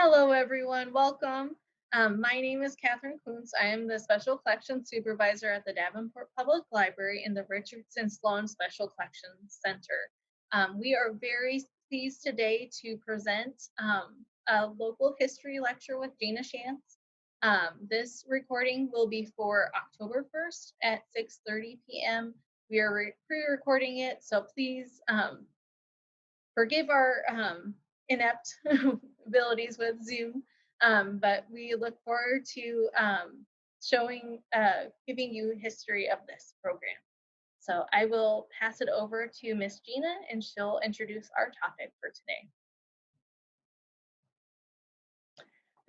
Hello, everyone. Welcome. My name is Catherine Kuntz. I am the Special Collections Supervisor at the Davenport Public Library in the Richardson Sloan Special Collections Center. We are very pleased today to present a local history lecture with Gena Schantz. This recording will be for October 1st at 6:30 p.m. We are pre-recording it, so please forgive our inept abilities with Zoom, but we look forward to giving you history of this program. So I will pass it over to Miss Gena, and she'll introduce our topic for today.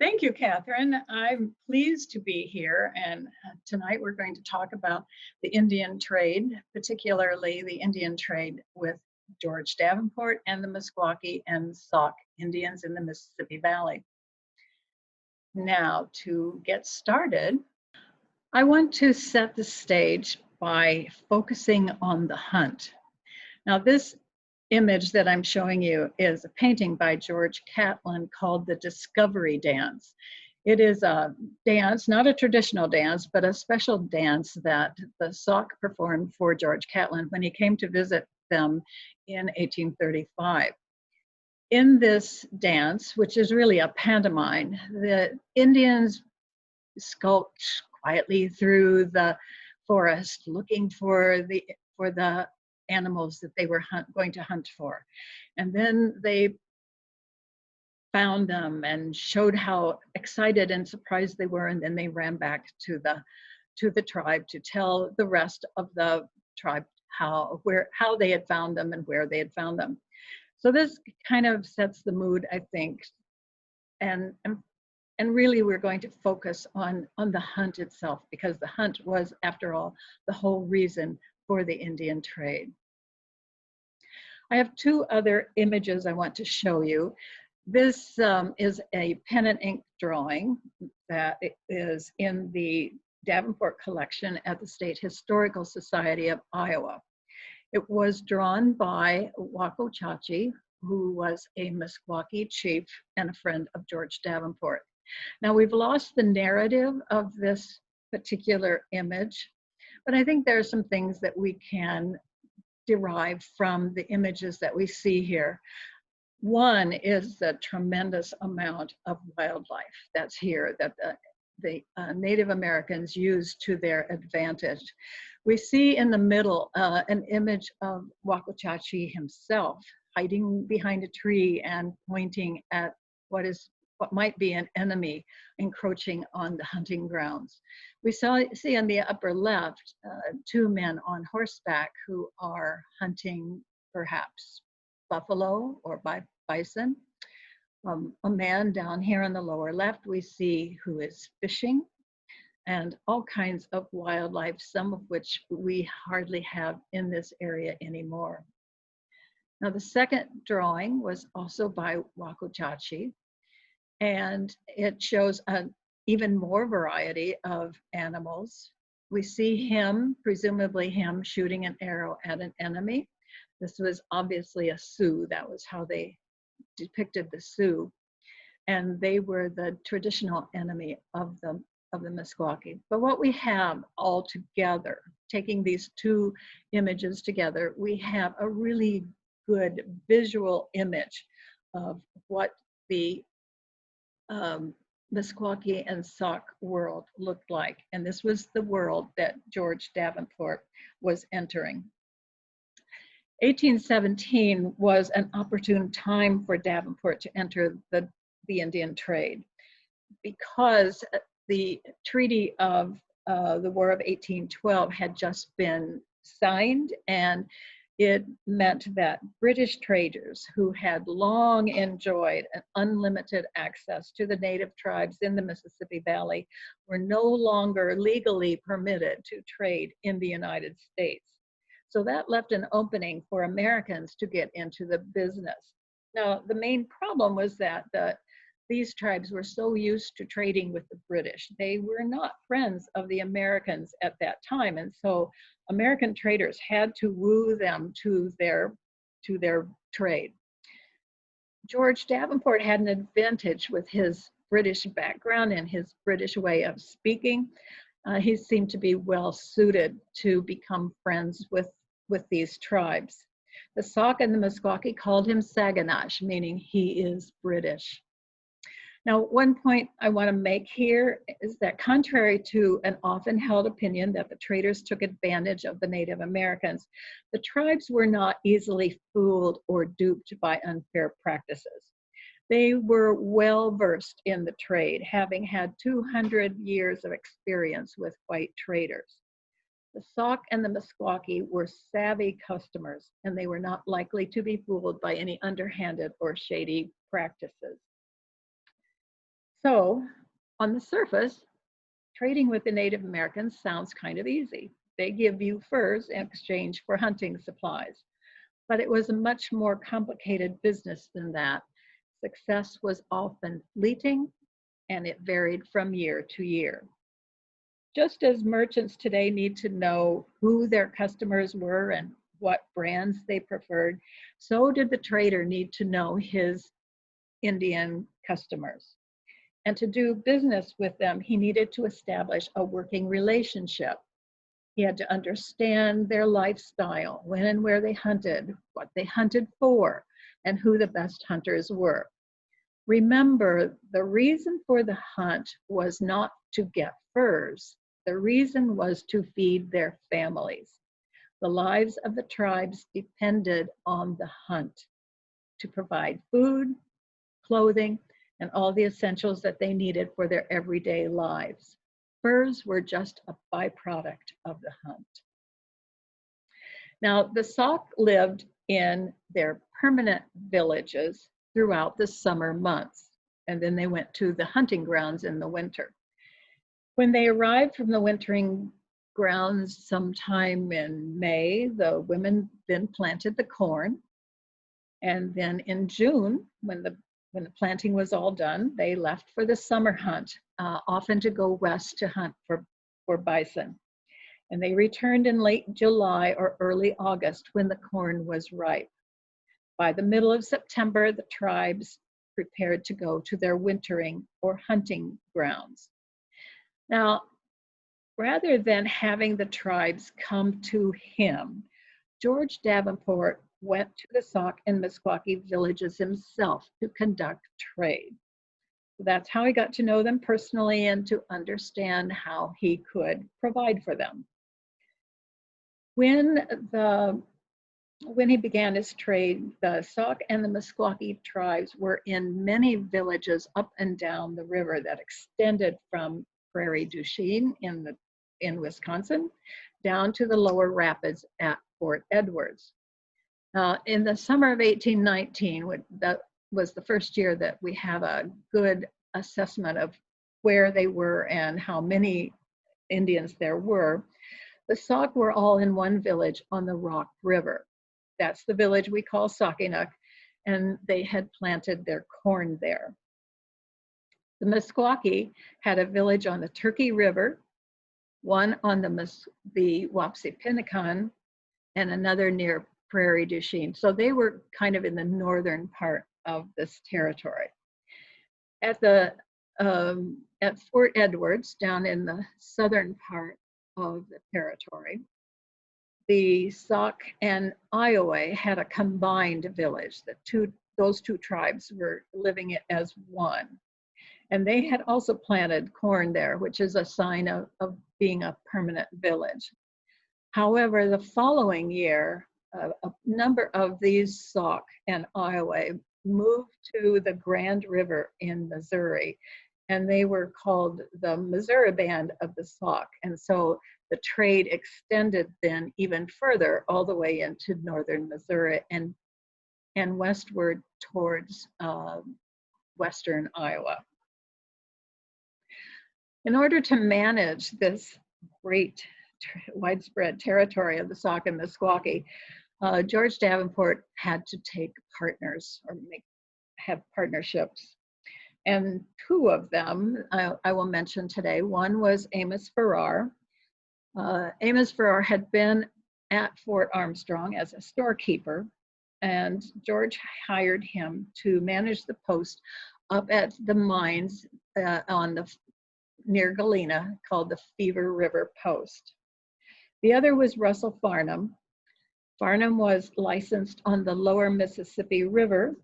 Thank you, Catherine. I'm pleased to be here, and tonight we're going to talk about the Indian trade, particularly the Indian trade with George Davenport and the Meskwaki and Sauk Indians in the Mississippi Valley. Now, to get started, I want to set the stage by focusing on the hunt. Now, this image that I'm showing you is a painting by George Catlin called the Discovery Dance. It is a dance, not a traditional dance, but a special dance that the Sauk performed for George Catlin when he came to visit them in 1835. In this dance, which is really a pantomime, the Indians skulked quietly through the forest looking for the animals that they were going to hunt for. And then they found them and showed how excited and surprised they were, and then they ran back to the tribe to tell the rest of the tribe how they had found them and where they had found them. So this kind of sets the mood, I think, and really we're going to focus on the hunt itself, because the hunt was, after all, the whole reason for the Indian trade. I have two other images I want to show you. This is a pen and ink drawing that is in the Davenport collection at the State Historical Society of Iowa. It was drawn by Wakachachi, who was a Meskwaki chief and a friend of George Davenport. Now, we've lost the narrative of this particular image, but I think there are some things that we can derive from the images that we see here. One is the tremendous amount of wildlife that's here that the Native Americans used to their advantage. We see in the middle an image of Wakachachi himself hiding behind a tree and pointing at what might be an enemy encroaching on the hunting grounds. We see on the upper left two men on horseback who are hunting perhaps buffalo or bison. A man down here on the lower left we see who is fishing, and all kinds of wildlife, some of which we hardly have in this area anymore. Now, the second drawing was also by Wakachachi, and it shows an even more variety of animals. We see him, presumably him, shooting an arrow at an enemy. This was obviously a Sioux. That was how they depicted the Sioux. And they were the traditional enemy of the Meskwaki. But what we have all together, taking these two images together, we have a really good visual image of what the Meskwaki and Sauk world looked like. And this was the world that George Davenport was entering. 1817 was an opportune time for Davenport to enter the Indian trade, because the Treaty of the War of 1812 had just been signed, and it meant that British traders who had long enjoyed an unlimited access to the native tribes in the Mississippi Valley were no longer legally permitted to trade in the United States. So that left an opening for Americans to get into the business. Now, the main problem was that these tribes were so used to trading with the British. They were not friends of the Americans at that time, and so American traders had to woo them to their trade. George Davenport had an advantage with his British background and his British way of speaking. He seemed to be well suited to become friends with these tribes. The Sauk and the Meskwaki called him Saganash, meaning he is British. Now, one point I want to make here is that contrary to an often held opinion that the traders took advantage of the Native Americans, the tribes were not easily fooled or duped by unfair practices. They were well versed in the trade, having had 200 years of experience with white traders. The Sauk and the Meskwaki were savvy customers, and they were not likely to be fooled by any underhanded or shady practices. So, on the surface, trading with the Native Americans sounds kind of easy. They give you furs in exchange for hunting supplies. But it was a much more complicated business than that. Success was often fleeting, and it varied from year to year. Just as merchants today need to know who their customers were and what brands they preferred, so did the trader need to know his Indian customers. And to do business with them, he needed to establish a working relationship. He had to understand their lifestyle, when and where they hunted, what they hunted for, and who the best hunters were. Remember, the reason for the hunt was not to get furs. The reason was to feed their families. The lives of the tribes depended on the hunt to provide food, clothing, and all the essentials that they needed for their everyday lives. Furs were just a byproduct of the hunt. Now, the Sauk lived in their permanent villages throughout the summer months, and then they went to the hunting grounds in the winter. When they arrived from the wintering grounds sometime in May, the women then planted the corn. And then in June, when the planting was all done, they left for the summer hunt, often to go west to hunt for bison. And they returned in late July or early August when the corn was ripe. By the middle of September, the tribes prepared to go to their wintering or hunting grounds. Now, rather than having the tribes come to him, George Davenport went to the Sauk and Meskwaki villages himself to conduct trade. So that's how he got to know them personally and to understand how he could provide for them. When he began his trade, the Sauk and the Meskwaki tribes were in many villages up and down the river that extended from Prairie du Chien in Wisconsin down to the lower rapids at Fort Edwards. In the summer of 1819, that was the first year that we have a good assessment of where they were and how many Indians there were. The Sauk were all in one village on the Rock River. That's the village we call Saukenuk, and they had planted their corn there. The Meskwaki had a village on the Turkey River, one on the Wapsipinicon, and another near Prairie du Chien. So they were kind of in the northern part of this territory. At Fort Edwards, down in the southern part of the territory, the Sauk and Iowa had a combined village. Those two tribes were living it as one. And they had also planted corn there, which is a sign of being a permanent village. However, the following year, a number of these Sauk and Iowa moved to the Grand River in Missouri, and they were called the Missouri Band of the Sauk. And so the trade extended then even further all the way into northern Missouri and westward towards western Iowa. In order to manage this great widespread territory of the Sauk and Meskwaki, George Davenport had to take partners or have partnerships. And two of them I will mention today. One was Amos Farrar. Amos Farrar had been at Fort Armstrong as a storekeeper, and George hired him to manage the post up at the mines near Galena called the Fever River Post. The other was Russell Farnham. Farnham was licensed on the lower Mississippi River,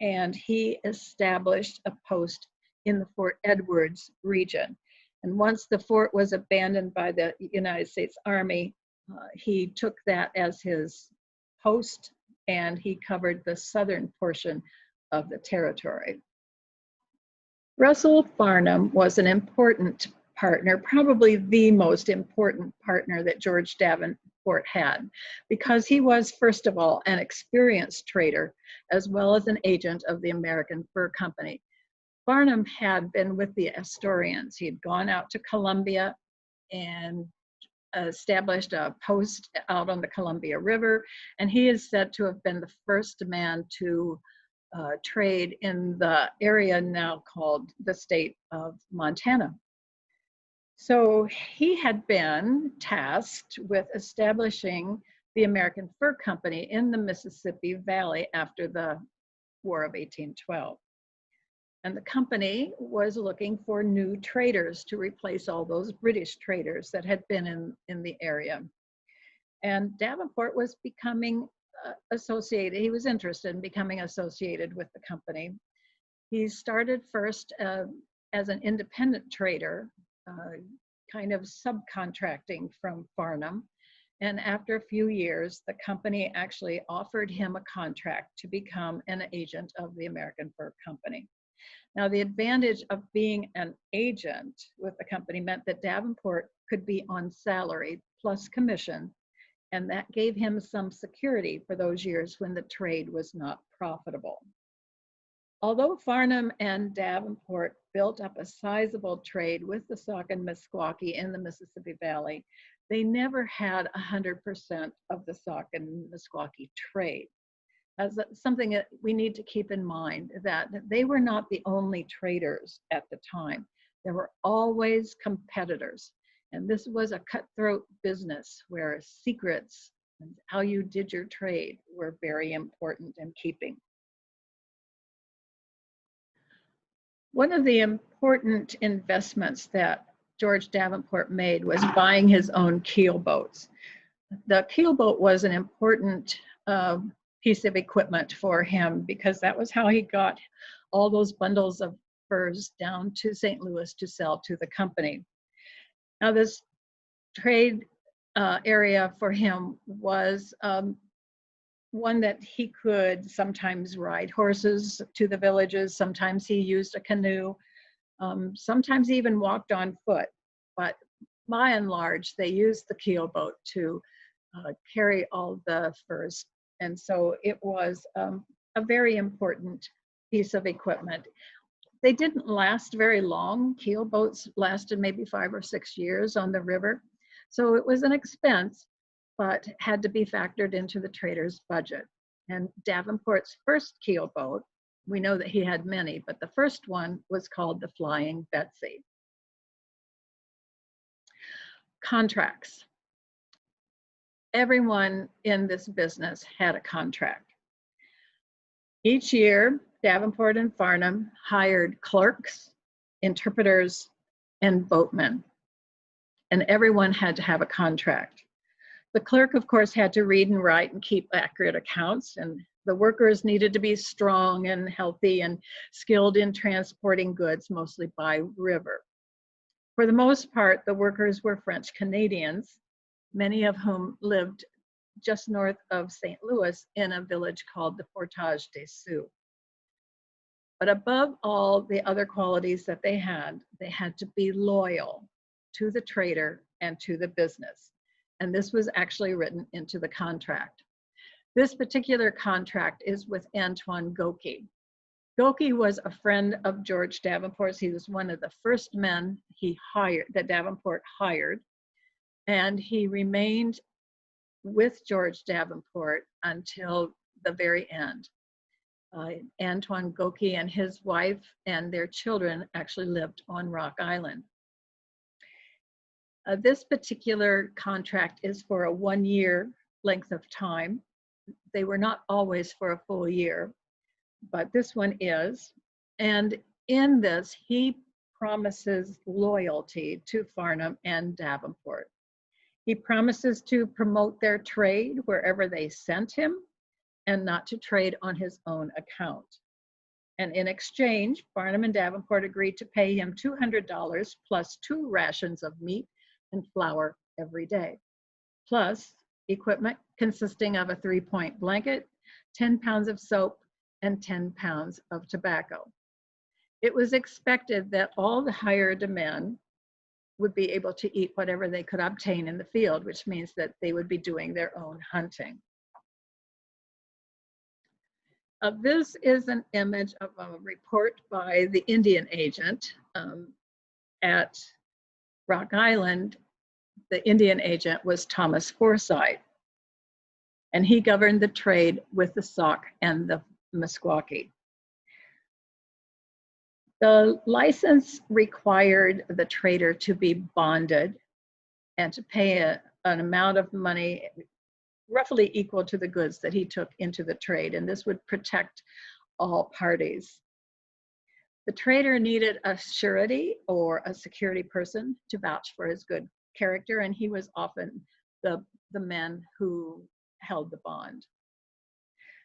and he established a post in the Fort Edwards region. And once the fort was abandoned by the United States Army, he took that as his post, and he covered the southern portion of the territory. Russell Farnham was an important partner, probably the most important partner that George Davenport had, because he was, first of all, an experienced trader, as well as an agent of the American Fur Company. Farnham had been with the Astorians. He had gone out to Columbia and established a post out on the Columbia River, and he is said to have been the first man to trade in the area now called the state of Montana. So he had been tasked with establishing the American Fur Company in the Mississippi Valley after the War of 1812. And the company was looking for new traders to replace all those British traders that had been in the area. And Davenport was becoming associated. He was interested in becoming associated with the company. He started first as an independent trader, kind of subcontracting from Farnham. And after a few years, the company actually offered him a contract to become an agent of the American Fur Company. Now, the advantage of being an agent with the company meant that Davenport could be on salary plus commission, and that gave him some security for those years when the trade was not profitable. Although Farnham and Davenport built up a sizable trade with the Sauk and Meskwaki in the Mississippi Valley, they never had 100% of the Sauk and Meskwaki trade. As something that we need to keep in mind, that they were not the only traders at the time. There were always competitors. And this was a cutthroat business where secrets and how you did your trade were very important in keeping. One of the important investments that George Davenport made was buying his own keel boats. The keel boat was an important piece of equipment for him because that was how he got all those bundles of furs down to St. Louis to sell to the company. Now, this trade area for him was one that he could sometimes ride horses to the villages, sometimes he used a canoe, sometimes he even walked on foot. But by and large, they used the keel boat to carry all the furs. And so it was a very important piece of equipment. They didn't last very long. Keel boats lasted maybe 5 or 6 years on the river. So it was an expense, but had to be factored into the trader's budget. And Davenport's first keel boat, we know that he had many, but the first one was called the Flying Betsy. Contracts. Everyone in this business had a contract. Each year, Davenport and Farnham hired clerks, interpreters, and boatmen, and everyone had to have a contract. The clerk, of course, had to read and write and keep accurate accounts, and the workers needed to be strong and healthy and skilled in transporting goods, mostly by river. For the most part, the workers were French Canadians, many of whom lived just north of St. Louis in a village called the Portage des Sioux. But above all the other qualities that they had to be loyal to the trader and to the business. And this was actually written into the contract. This particular contract is with Antoine Goki. Goki was a friend of George Davenport's. He was one of the first men that Davenport hired. And he remained with George Davenport until the very end. Antoine Goki and his wife and their children actually lived on Rock Island. This particular contract is for a 1-year length of time. they were not always for a full year, but this one is. And in this, he promises loyalty to Farnham and Davenport. He promises to promote their trade wherever they sent him and not to trade on his own account. And in exchange, Farnham and Davenport agreed to pay him $200 plus 2 rations of meat and flour every day, plus equipment consisting of a 3-point blanket, 10 pounds of soap, and 10 pounds of tobacco. It was expected that all the hired men would be able to eat whatever they could obtain in the field, which means that they would be doing their own hunting. This is an image of a report by the Indian agent at Rock Island. The Indian agent was Thomas Forsyth, and he governed the trade with the Sauk and the Meskwaki. The license required the trader to be bonded and to pay an amount of money roughly equal to the goods that he took into the trade, and this would protect all parties. The trader needed a surety or a security person to vouch for his good character, and he was often the men who held the bond.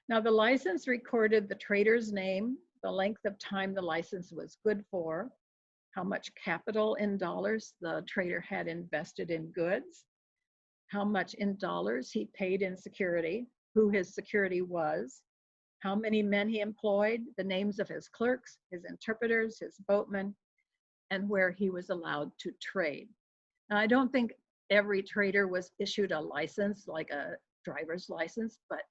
Now, the license recorded the trader's name, the length of time the license was good for, how much capital in dollars the trader had invested in goods, how much in dollars he paid in security, who his security was, how many men he employed, the names of his clerks, his interpreters, his boatmen, and where he was allowed to trade. Now, I don't think every trader was issued a license, like a driver's license, but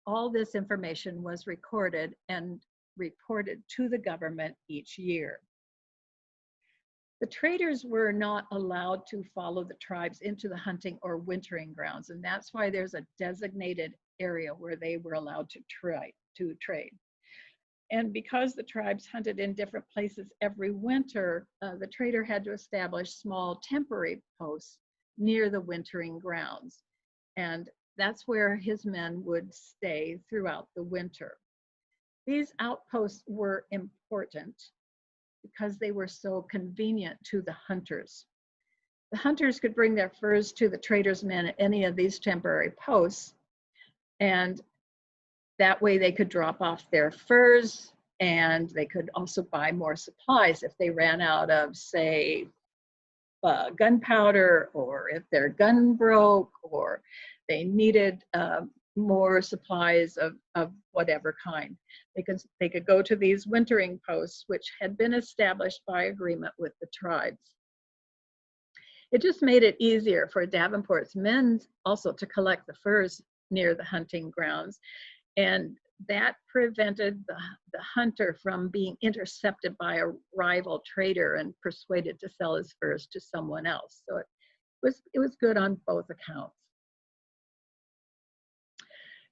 all this information was recorded and reported to the government each year. The traders were not allowed to follow the tribes into the hunting or wintering grounds, and that's why there's a designated area where they were allowed to trade. And because the tribes hunted in different places every winter, the trader had to establish small temporary posts near the wintering grounds. And that's where his men would stay throughout the winter. These outposts were important because they were so convenient to the hunters. The hunters could bring their furs to the traders' men at any of these temporary posts, and that way they could drop off their furs, and they could also buy more supplies if they ran out of, say, gunpowder, or if their gun broke, or they needed more supplies of whatever kind. They could go to these wintering posts, which had been established by agreement with the tribes. It just made it easier for Davenport's men also to collect the furs near the hunting grounds, and that prevented the hunter from being intercepted by a rival trader and persuaded to sell his furs to someone else. So it was good on both accounts.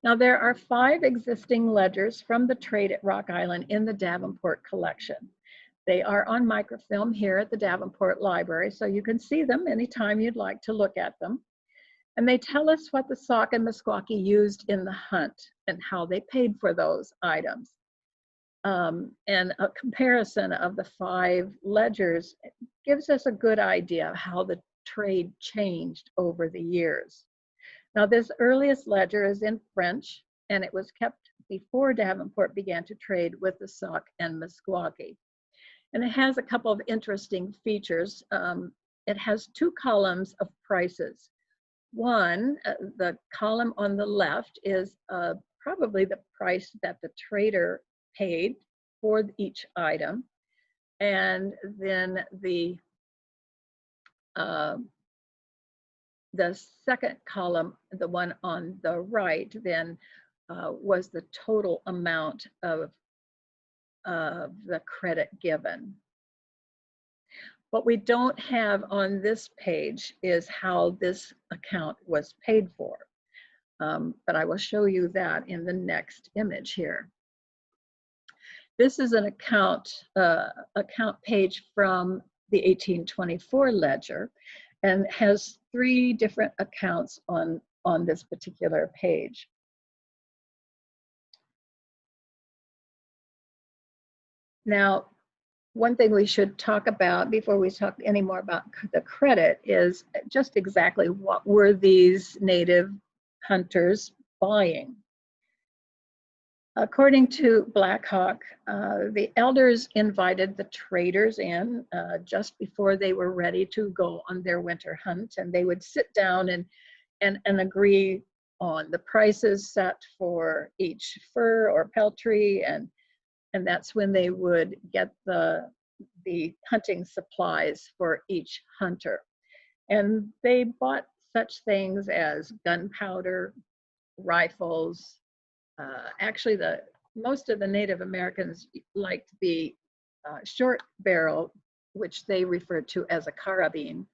Now, there are 5 existing ledgers from the trade at Rock Island in the Davenport collection. They are on microfilm here at the Davenport Library, so you can see them anytime you'd like to look at them. And they tell us what the Sauk and Meskwaki used in the hunt and how they paid for those items. And a comparison of the 5 ledgers gives us a good idea of how the trade changed over the years. Now, this earliest ledger is in French, and it was kept before Davenport began to trade with the Sauk and Meskwaki. And it has a couple of interesting features. It has 2 columns of prices. One, the column on the left is probably the price that the trader paid for each item. And then the second column, the one on the right, then was the total amount of the credit given. What we don't have on this page is how this account was paid for, but I will show you that in the next image here. This is an account page from the 1824 ledger, and has 3 different accounts on this particular page. Now, one thing we should talk about before we talk any more about the credit is just exactly what were these native hunters buying. According to Blackhawk, the elders invited the traders in just before they were ready to go on their winter hunt, and they would sit down and agree on the prices set for each fur or peltry, and that's when they would get the hunting supplies for each hunter. And they bought such things as gunpowder, rifles. Actually, most of the Native Americans liked the short barrel, which they referred to as a carabine.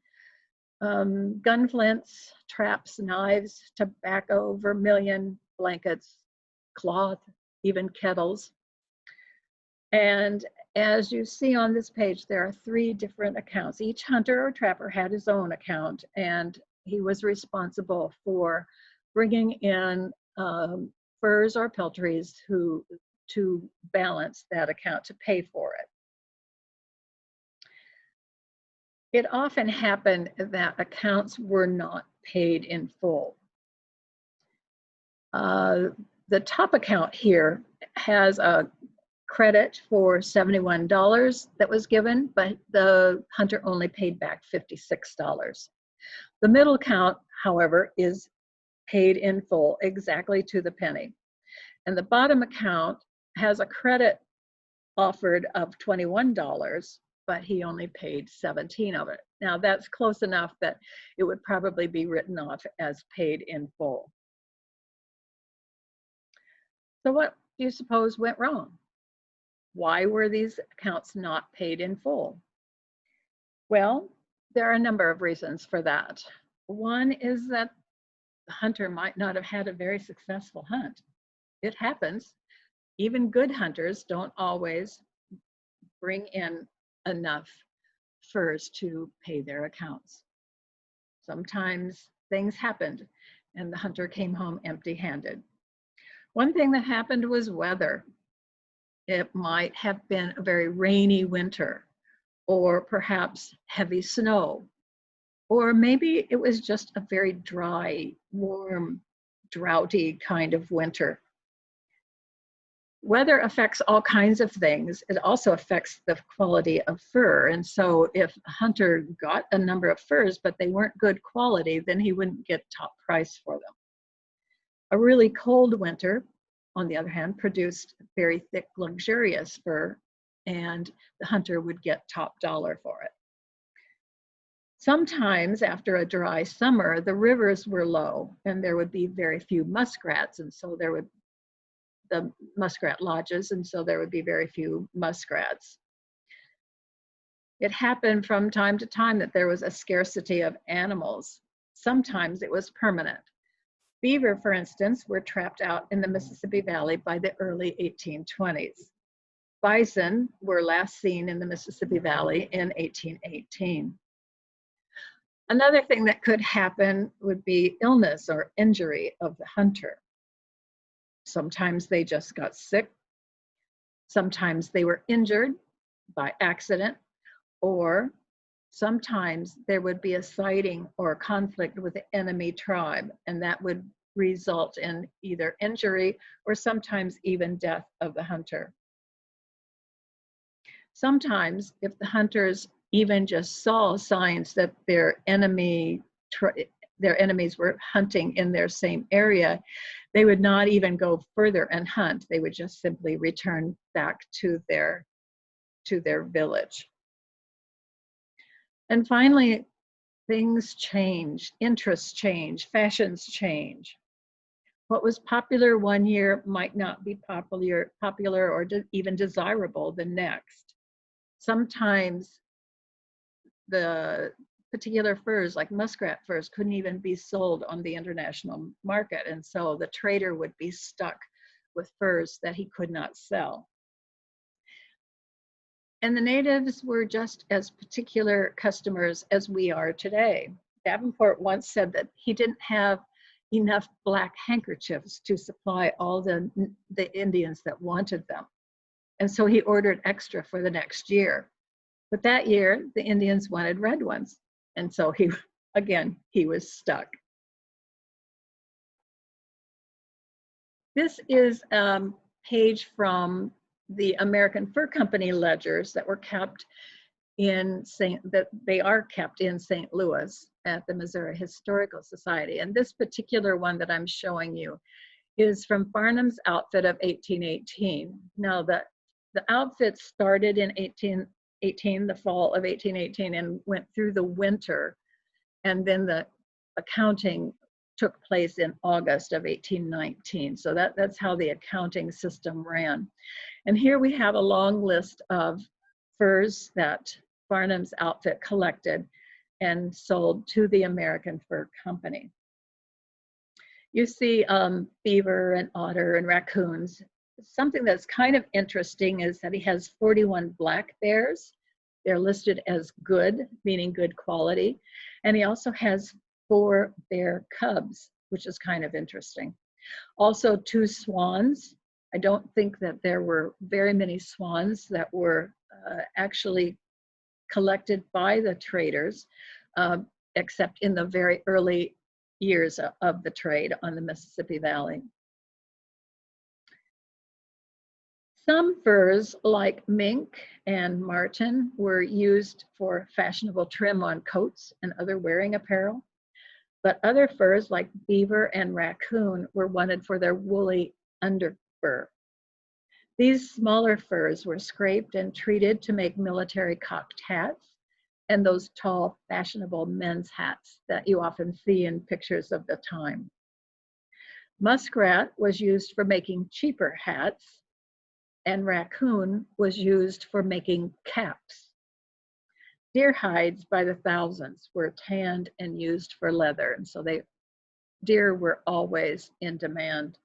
Gun flints, traps, knives, tobacco, vermilion, blankets, cloth, even kettles. And as you see on this page, there are 3 different accounts. Each hunter or trapper had his own account, and he was responsible for bringing in furs or peltries to balance that account, to pay for it. It often happened that accounts were not paid in full. The top account here has a credit for $71 that was given, but the hunter only paid back $56. The middle account, however, is paid in full, exactly to the penny. And the bottom account has a credit offered of $21, but he only paid 17 of it. Now that's close enough that it would probably be written off as paid in full. So what do you suppose went wrong? Why were these accounts not paid in full? Well, there are a number of reasons for that. One is that the hunter might not have had a very successful hunt. It happens. Even good hunters don't always bring in enough furs to pay their accounts. Sometimes things happened and the hunter came home empty-handed. One thing that happened was weather. It might have been a very rainy winter, or perhaps heavy snow, or maybe it was just a very dry, warm, droughty kind of winter. Weather affects all kinds of things. It also affects the quality of fur. And so if a hunter got a number of furs, but they weren't good quality, then he wouldn't get top price for them. A really cold winter, on the other hand, produced very thick, luxurious fur, and the hunter would get top dollar for it. Sometimes after a dry summer, the rivers were low and there would be very few muskrats, and so the muskrat lodges, and so there would be very few muskrats. It happened from time to time that there was a scarcity of animals. Sometimes it was permanent. Beaver, for instance, were trapped out in the Mississippi Valley by the early 1820s. Bison were last seen in the Mississippi Valley in 1818. Another thing that could happen would be illness or injury of the hunter. Sometimes they just got sick. Sometimes they were injured by accident, or sometimes there would be a sighting or a conflict with the enemy tribe, and that would result in either injury or sometimes even death of the hunter. Sometimes, if the hunters even just saw signs that their enemies were hunting in their same area, they would not even go further and hunt. They would just simply return back to their village. And finally, things change, interests change, fashions change. What was popular one year might not be popular or even desirable the next. Sometimes the particular furs, like muskrat furs, couldn't even be sold on the international market, and so the trader would be stuck with furs that he could not sell. And the natives were just as particular customers as we are today. Davenport once said that he didn't have enough black handkerchiefs to supply all the Indians that wanted them. And so he ordered extra for the next year. But that year, the Indians wanted red ones. And so he was stuck. This is a page from the American Fur Company ledgers that were kept in St. Louis at the Missouri Historical Society. And this particular one that I'm showing you is from Farnham's outfit of 1818. Now the outfit started in 1818, the fall of 1818, and went through the winter. And then the accounting took place in August of 1819. So that's how the accounting system ran. And here we have a long list of furs that Farnham's outfit collected and sold to the American Fur Company. You see beaver and otter and raccoons. Something that's kind of interesting is that he has 41 black bears. They're listed as good, meaning good quality. And he also has 4 bear cubs, which is kind of interesting. Also 2 swans. I don't think that there were very many swans that were actually collected by the traders, except in the very early years of the trade on the Mississippi Valley. Some furs, like mink and marten, were used for fashionable trim on coats and other wearing apparel. But other furs, like beaver and raccoon, were wanted for their woolly underfur. These smaller furs were scraped and treated to make military cocked hats and those tall, fashionable men's hats that you often see in pictures of the time. Muskrat was used for making cheaper hats, and raccoon was used for making caps. Deer hides by the thousands were tanned and used for leather, and so deer were always in demand.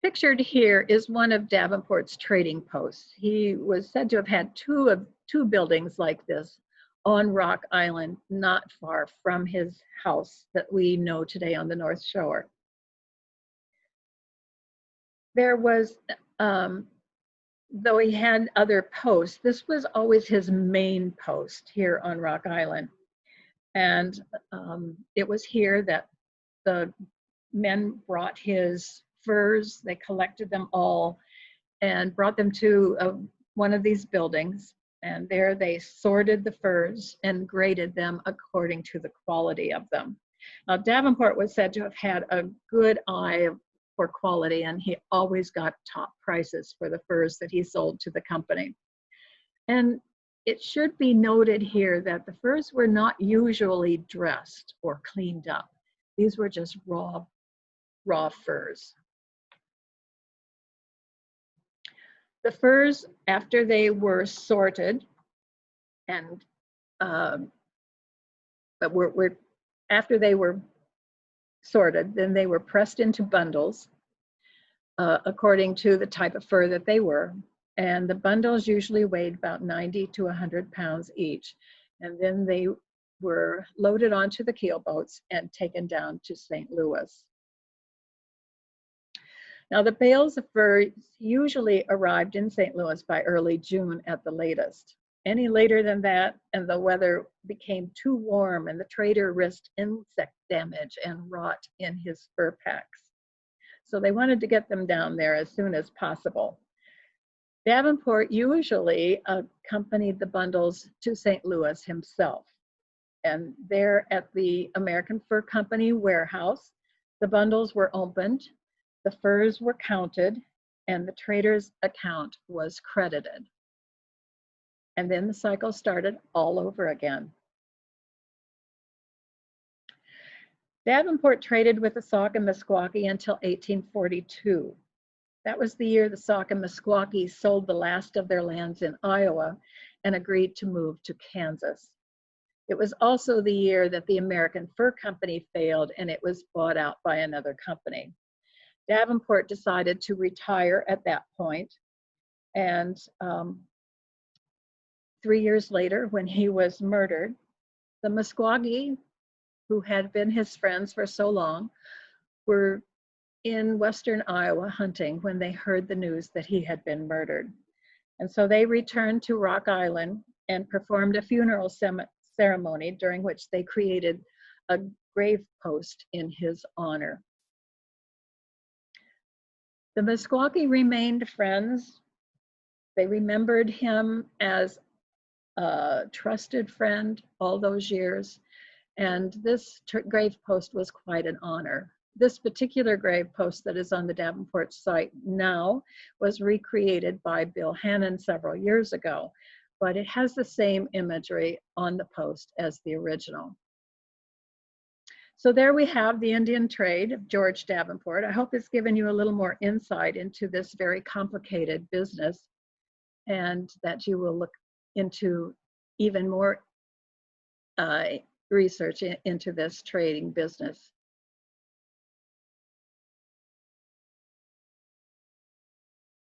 Pictured here is one of Davenport's trading posts. He was said to have had two buildings like this on Rock Island, not far from his house that we know today on the North Shore. There was, though he had other posts, this was always his main post here on Rock Island. And it was here that the men brought his furs. They collected them all and brought them to one of these buildings. And there they sorted the furs and graded them according to the quality of them. Now, Davenport was said to have had a good eye for quality, and he always got top prices for the furs that he sold to the company. And it should be noted here that the furs were not usually dressed or cleaned up. These were just raw furs. The furs, after they were sorted and after they were sorted, then they were pressed into bundles according to the type of fur that they were. And the bundles usually weighed about 90 to 100 pounds each. And then they were loaded onto the keel boats and taken down to St. Louis. Now, the bales of fur usually arrived in St. Louis by early June at the latest. Any later than that, and the weather became too warm, and the trader risked insect damage and rot in his fur packs. So they wanted to get them down there as soon as possible. Davenport usually accompanied the bundles to St. Louis himself. And there at the American Fur Company warehouse, the bundles were opened, the furs were counted, and the trader's account was credited. And then the cycle started all over again. Davenport traded with the Sauk and Meskwaki until 1842. That was the year the Sauk and Meskwaki sold the last of their lands in Iowa and agreed to move to Kansas. It was also the year that the American Fur Company failed and it was bought out by another company. Davenport decided to retire at that point, and 3 years later, when he was murdered, the Meskwaki, who had been his friends for so long, were in western Iowa hunting when they heard the news that he had been murdered. And so they returned to Rock Island and performed a funeral ceremony during which they created a grave post in his honor. The Meskwaki remained friends. They remembered him as a trusted friend all those years, and this grave post was quite an honor. This particular grave post that is on the Davenport site now was recreated by Bill Hannon several years ago, but it has the same imagery on the post as the original. So there we have the Indian trade of George Davenport. I hope it's given you a little more insight into this very complicated business, and that you will look into even more research into this trading business.